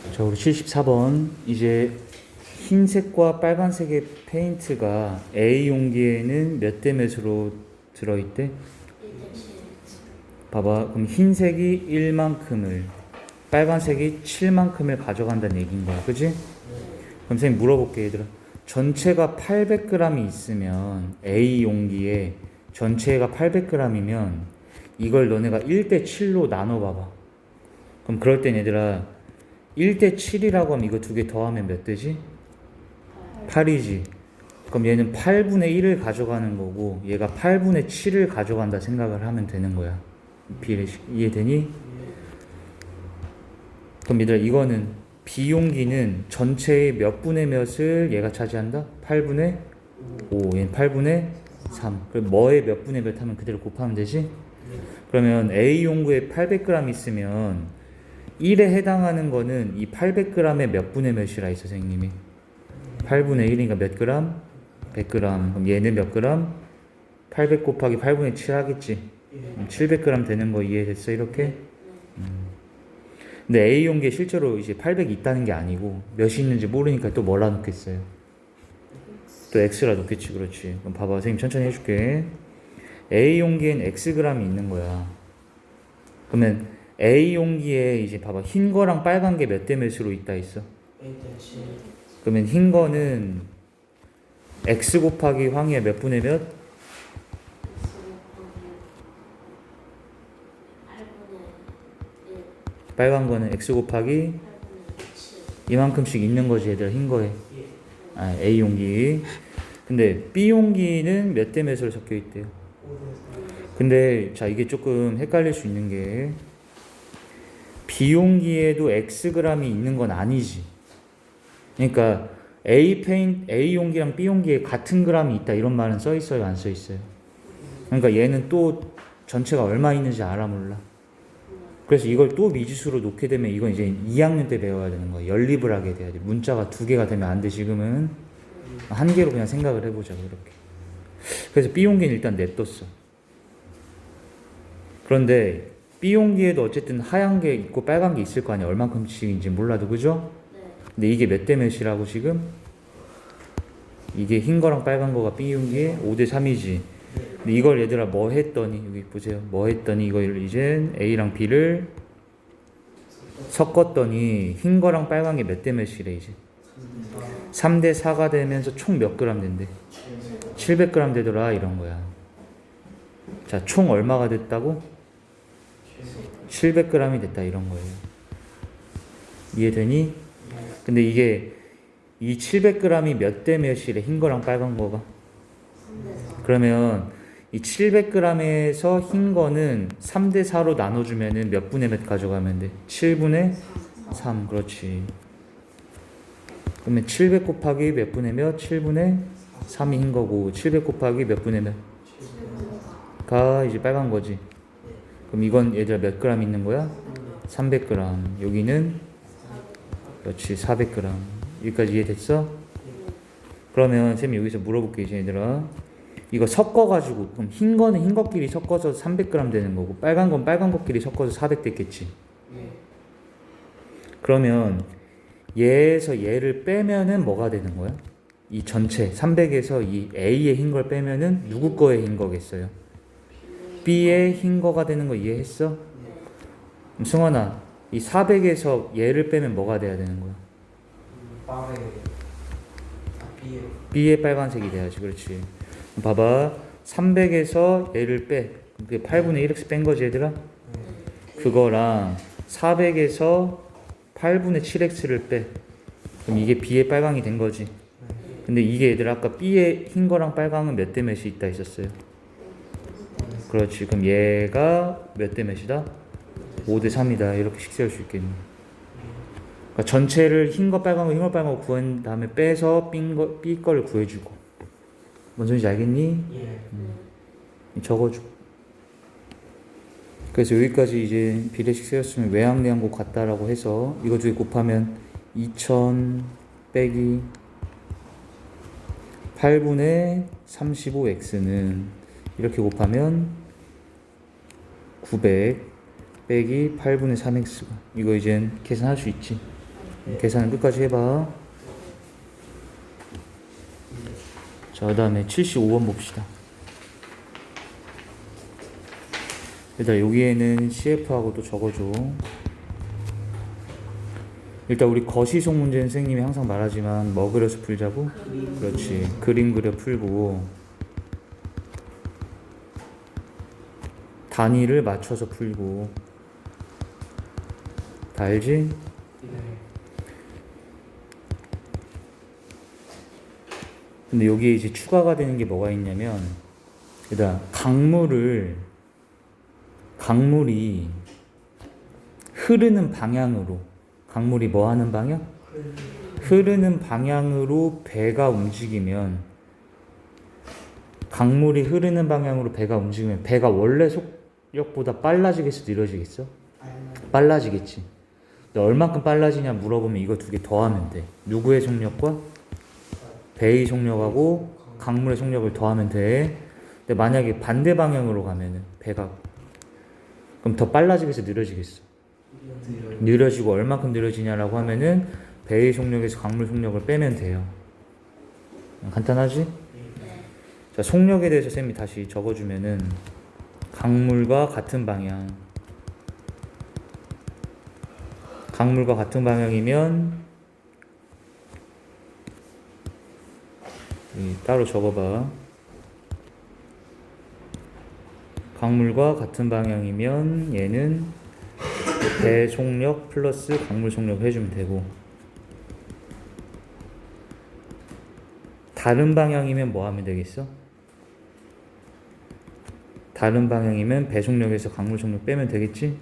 자, 우리 74번. 이제 흰색과 빨간색의 페인트가 A 용기에는 몇 대 몇으로 들어있대? 봐봐. 그럼 흰색이 1만큼을, 빨간색이 7만큼을 가져간다는 얘기인 거야. 그지? 그럼 선생님 물어볼게, 얘들아. 전체가 800g이 있으면 A 용기에 전체가 800g이면 이걸 너네가 1대 7로 나눠봐봐. 그럼 그럴 땐 얘들아 1대 7이라고 하면 이거 두 개 더하면 몇 대지? 8이지. 그럼 얘는 8분의 1을 가져가는 거고 얘가 8분의 7을 가져간다 생각을 하면 되는 거야. 이해되니? 그럼 얘들아 이거는 B용기는 전체의 몇 분의 몇을 얘가 차지한다? 8분의 5. 얘는 8분의 3. 그럼 뭐의 몇 분의 몇 하면 그대로 곱하면 되지? 그러면 A용구에 800g 있으면 1에 해당하는 거는 이 800g의 몇 분의 몇이라 했어 선생님이? 8분의 1이니까 몇 그램? 100g. 그럼 얘는 몇 그램? 800 곱하기 8분의 7 하겠지. 700g 되는 거 이해됐어 이렇게? 근데 A용기에 실제로 이제 800이 있다는 게 아니고 몇이 있는지 모르니까 또 뭐라 놓겠어요? 또 X라 놓겠지. 그렇지. 그럼 봐봐 선생님 천천히 해줄게. A용기엔 Xg이 있는 거야. 그러면 A용기에 이제 봐봐 흰 거랑 빨간 게 몇 대 몇으로 있다 있어? 그러면 흰 거는 X 곱하기 황의 몇 분의 몇? 빨간 거는 X 곱하기 이만큼씩 있는 거지 얘들아 흰 거에. A용기. 근데 B용기는 몇 대 몇으로 적혀 있대요? 근데 자 이게 조금 헷갈릴 수 있는 게 B용기에도 Xg이 있는 건 아니지. 그러니까 A용기랑 B용기에 같은 g이 있다 이런 말은 써 있어요, 안 써 있어요? 그러니까 얘는 또 전체가 얼마 있는지 알아 몰라? 그래서 이걸 또 미지수로 놓게 되면 이건 이제 2학년 때 배워야 되는 거야. 연립을 하게 돼야 돼. 문자가 두 개가 되면 안 돼. 지금은 한 개로 그냥 생각을 해보자 그렇게. 그래서 B용기는 일단 냅뒀어. 그런데 B용기에도 어쨌든 하얀 게 있고 빨간 게 있을 거 아니야. 얼만큼씩인지 몰라도 그죠? 근데 이게 몇 대 몇이라고 지금? 이게 흰 거랑 빨간 거가 B용기에 5대 3이지. 근데 이걸 얘들아 뭐 했더니 여기 보세요. 뭐 했더니 이걸 이제 A랑 B를 섞었더니 흰 거랑 빨간 게 몇 대 몇이래 이제? 3대 4가 되면서 총 몇 그램 된대? 700g 되더라 이런 거야. 자, 총 얼마가 됐다고? 700g이 됐다 이런 거예요. 이해되니? 근데 이게 이 700g이 몇 대 몇이래 흰 거랑 빨간 거가? 그러면 이 700g에서 흰 거는 3대 4로 나눠주면은 몇 분의 몇 가져가면 돼? 7분의 3. 그렇지. 그러면 700 곱하기 몇 분의 몇? 7분의 3이 흰 거고 700 곱하기 몇 분의 몇? 가 이제 빨간 거지. 그럼 이건 얘들아 몇 그램 있는 거야? 300g. 여기는 그렇지 400g. 여기까지 이해됐어? 그러면 쌤이 여기서 물어볼게 이제 얘들아. 이거 섞어가지고 그럼 흰 거는 흰 것끼리 섞어서 300g 되는 거고 빨간 건 빨간 것끼리 섞어서 400 됐겠지. 그러면 얘에서 얘를 빼면은 뭐가 되는 거야? 이 전체 300에서 이 A의 흰 걸 빼면은 누구 거의 흰 거겠어요? B의 흰 거가 되는 거 이해했어? 승환아, 이 400에서 얘를 빼면 뭐가 돼야 되는 거야? B의 빨간색이 돼야지. 그렇지. 봐봐 300에서 얘를 빼. 그게 8분의 1x 뺀 거지 얘들아? 그거랑 400에서 8분의 7x를 빼. 그럼 이게 B의 빨강이 된 거지. 근데 이게 얘들아 아까 B의 흰 거랑 빨강은 몇 대 몇이 있다 했었어요? 그렇지. 그럼 얘가 몇 대 몇이다? 5대 3이다. 이렇게 식 세울 수 있겠네. 그러니까 전체를 흰 거 빨간 거 흰 거 빨간 거 구한 다음에 빼서 B 거를 구해주고. 뭔 소리인지 알겠니? 적어줘. 그래서 여기까지 이제 비례식 세웠으면 외항내항고 같다라고 해서 이거 두 개 곱하면 2000 빼기 8분의 35x는 이렇게 곱하면 900 빼기 8분의 3x가 이거 이젠 계산할 수 있지. 계산은 끝까지 해봐. 자, 그 다음에 75번 봅시다. 일단 여기에는 CF하고도 적어줘. 일단 우리 거시속 문제는 선생님이 항상 말하지만 뭐 그려서 풀자고? 그렇지. 그림 그려 풀고 단위를 맞춰서 풀고. 다 알지? 근데 여기에 이제 추가가 되는 게 뭐가 있냐면, 일단 강물이 흐르는 방향으로, 강물이 뭐 하는 방향? 흐르는 방향으로 배가 움직이면, 강물이 흐르는 방향으로 배가 움직이면 배가 원래 속력보다 빨라지겠어, 느려지겠어? 빨라지겠지. 근데 얼만큼 빨라지냐 물어보면 이거 두 개 더하면 돼. 누구의 속력과 배의 속력하고 강물의 속력을 더하면 돼. 근데 만약에 반대 방향으로 가면은 배가 그럼 더 빨라지겠어, 느려지겠어? 느려지고 얼만큼 느려지냐라고 하면은 배의 속력에서 강물 속력을 빼면 돼요. 간단하지? 자, 속력에 대해서 쌤이 다시 적어주면은 강물과 같은 방향이면 따로 적어봐. 강물과 같은 방향이면 얘는 배 속력 플러스 강물 속력 해주면 되고, 다른 방향이면 뭐 하면 되겠어? 다른 방향이면 배 속력에서 강물 속력 빼면 되겠지?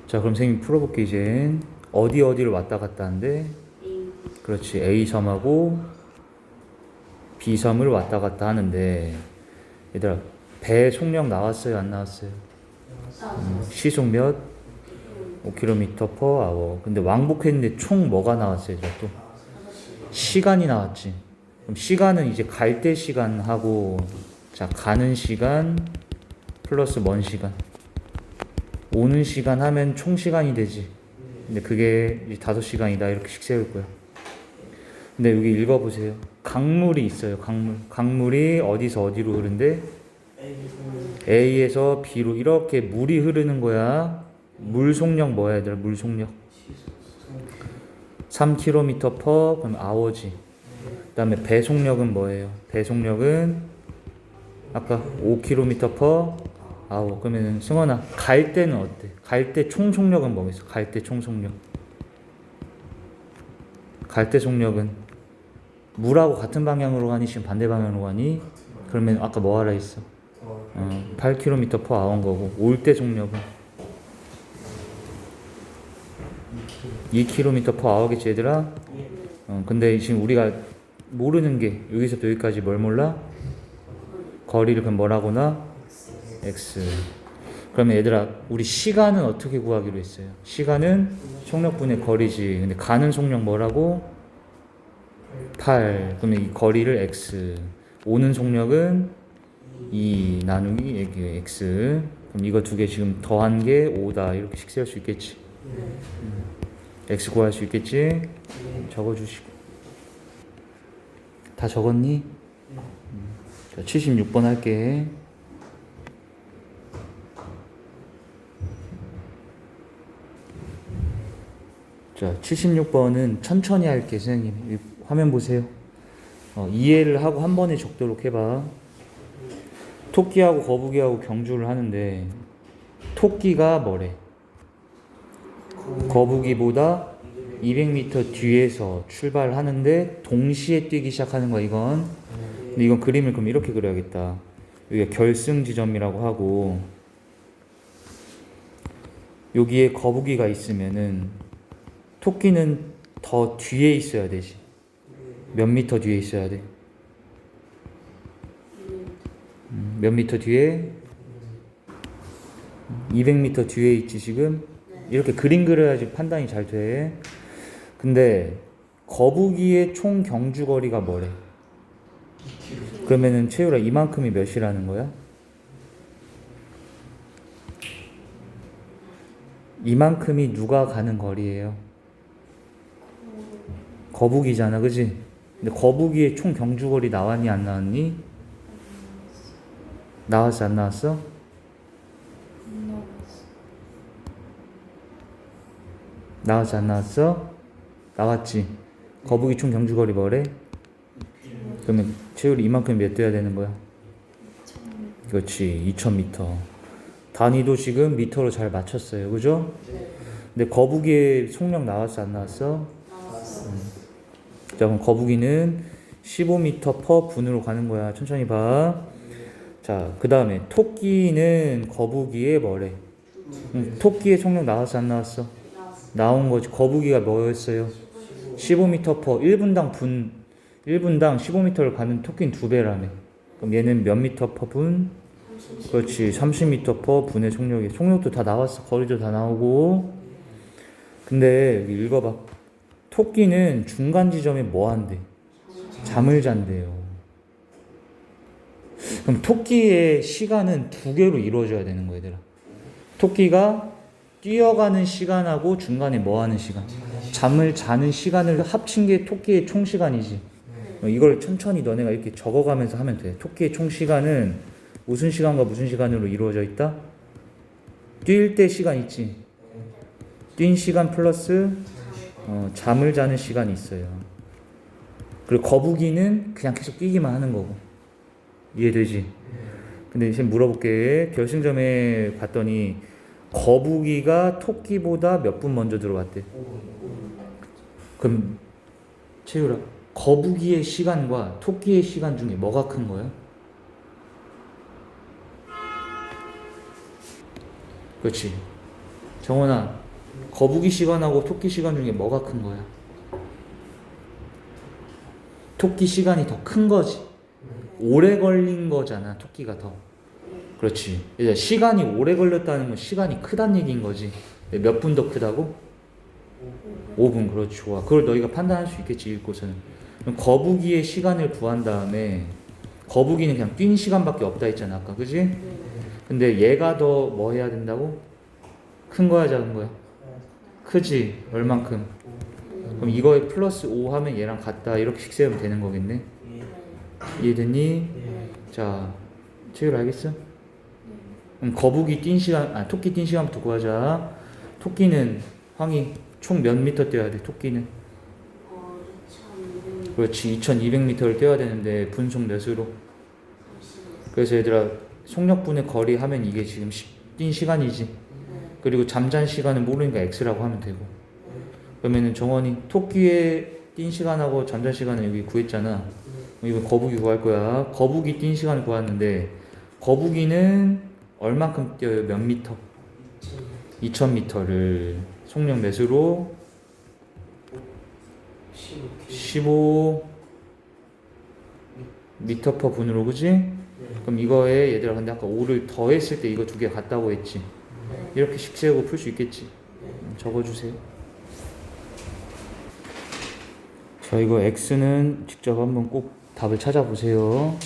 자, 그럼 선생님 풀어볼게. 이제 어디를 왔다 갔다 한대? 그렇지. A섬하고 B섬을 왔다 갔다 하는데, 얘들아 배 속력 나왔어요, 안 나왔어요? 시속 몇? 5km/h. 근데 왕복했는데 총 뭐가 나왔어요? 또 시간이 나왔지. 그럼 시간은 이제 갈 때 시간하고, 자, 가는 시간 플러스 먼 시간, 오는 시간 하면 총 시간이 되지. 근데 그게 이제 5시간이다 이렇게 세울 거야. 근데 여기 읽어보세요. 강물이 있어요. 강물이 어디서 어디로 흐른대? A에서 B로 이렇게 물이 흐르는 거야. 물 속력 뭐야 얘들아? 물 속력 3km/h 그럼 hour지. 그 다음에 배 속력은 뭐예요? 배 속력은 아까 5km/h. 그러면 승원아, 갈 때는 어때? 갈 때 총 속력은 뭐겠어? 갈 때 총 속력. 갈 때 속력은 물하고 같은 방향으로 가니 지금 반대 방향으로 가니? 그러면 아까 뭐 하라 했어? 8km/h인 거고, 올 때 속력은 2km/h겠지 얘들아? 근데 지금 우리가 모르는 게 여기서부터 여기까지 뭘 몰라? 거리를 그럼 뭐라고나? x. 그러면 얘들아 우리 시간은 어떻게 구하기로 했어요? 시간은 속력분의 거리지. 근데 가는 속력 뭐라고? 8. 그러면 이 거리를 x. 오는 속력은 2 나누기 x. 그럼 이거 두 개 지금 더한 게 5다 이렇게 식세할 수 있겠지? x 구할 수 있겠지? 적어주시고. 다 적었니? 자, 76번 할게. 자, 76번은 천천히 할게. 선생님 화면 보세요. 이해를 하고 한 번에 적도록 해봐. 토끼하고 거북이하고 경주를 하는데 토끼가 뭐래? 거북이보다 200m 뒤에서 출발하는데 동시에 뛰기 시작하는 거야 이건. 근데 이건 그림을 그럼 이렇게 그려야겠다. 여기가 결승 지점이라고 하고, 여기에 거북이가 있으면은 토끼는 더 뒤에 있어야 되지. 몇 미터 뒤에 있어야 돼? 몇 미터 뒤에? 200m 뒤에 있지 지금? 이렇게 그림 그려야지 판단이 잘 돼. 근데 거북이의 총 경주거리가 뭐래? 그러면은 채율아 이만큼이 몇이라는 거야? 이만큼이 누가 가는 거리예요? 거북이잖아, 그지? 근데 거북이의 총 경주거리 나왔니 안 나왔니? 나왔어 안 나왔어? 나왔어 안 나왔어? 나왔지. 거북이 총 경주거리 뭐래? 그러면 채율이 이만큼 몇 돼야 되는 거야? 그렇지, 2000m. 단위도 지금 미터로 잘 맞췄어요, 그죠? 근데 거북이의 속력 나왔어 안 나왔어? 자, 그럼 거북이는 15m per 분으로 가는 거야. 천천히 봐. 자, 그 다음에 토끼는 거북이의 뭐래? 토끼의 속력 나왔어 안 나왔어? 나온 거지. 거북이가 뭐였어요? 15m per 1분당 15m를 가는 토끼는 2배라며. 그럼 얘는 몇 미터 per 분? 그렇지, 30m per 분의 속력도 다 나왔어. 거리도 다 나오고. 근데 여기 읽어봐. 토끼는 중간 지점에 뭐 한대? 잠을 잔대요. 그럼 토끼의 시간은 두 개로 이루어져야 되는 거야, 얘들아. 토끼가 뛰어가는 시간하고 중간에 뭐 하는 시간? 잠을 자는 시간을 합친 게 토끼의 총 시간이지. 이걸 천천히 너네가 이렇게 적어가면서 하면 돼. 토끼의 총 시간은 무슨 시간과 무슨 시간으로 이루어져 있다? 뛸 때 시간 있지. 뛴 시간 플러스 잠을 자는 시간이 있어요. 그리고 거북이는 그냥 계속 뛰기만 하는 거고. 이해되지? 근데 지금 물어볼게. 결승점에 봤더니 거북이가 토끼보다 몇 분 먼저 들어왔대? 그럼 채율아, 거북이의 시간과 토끼의 시간 중에 뭐가 큰 거야? 그렇지. 정원아, 거북이 시간하고 토끼 시간 중에 뭐가 큰 거야? 토끼 시간이 더 큰 거지. 오래 걸린 거잖아, 토끼가 더. 그렇지. 이제 시간이 오래 걸렸다는 건 시간이 크다는 얘기인 거지. 몇 분 더 크다고? 5분. 그렇지, 좋아. 그걸 너희가 판단할 수 있겠지, 읽고서는. 그럼 거북이의 시간을 구한 다음에, 거북이는 그냥 뛴 시간밖에 없다 했잖아, 아까, 그지? 근데 얘가 더 뭐 해야 된다고? 큰 거야, 작은 거야? 크지? 얼만큼? 그럼 이거에 플러스 5 하면 얘랑 같다, 이렇게 식 세우면 되는 거겠네? 이해됐니? 자, 채율 알겠어? 그럼 거북이 뛴 시간, 토끼 뛴 시간부터 구하자. 토끼는 황이 총 몇 미터 뛰어야 돼? 토끼는? 그렇지, 2200m를 뛰어야 되는데 분속 몇으로? 그래서 얘들아, 속력분의 거리 하면 이게 지금 뛴 시간이지. 그리고 잠잔 시간은 모르니까 x라고 하면 되고. 그러면은 정원이 토끼의 뛴 시간하고 잠잔 시간은 여기 구했잖아. 이건 거북이 구할 거야. 거북이 뛴 시간을 구했는데 거북이는 얼만큼 뛰어요? 몇 미터? 2000m를 속력 몇으로? 15 미터 퍼 분으로, 그지? 그럼 이거에 얘들아, 근데 아까 5를 더했을 때 이거 두 개 같다고 했지. 이렇게 식 세우고 풀 수 있겠지. 적어주세요. 자, 이거 x는 직접 한번 꼭 답을 찾아보세요.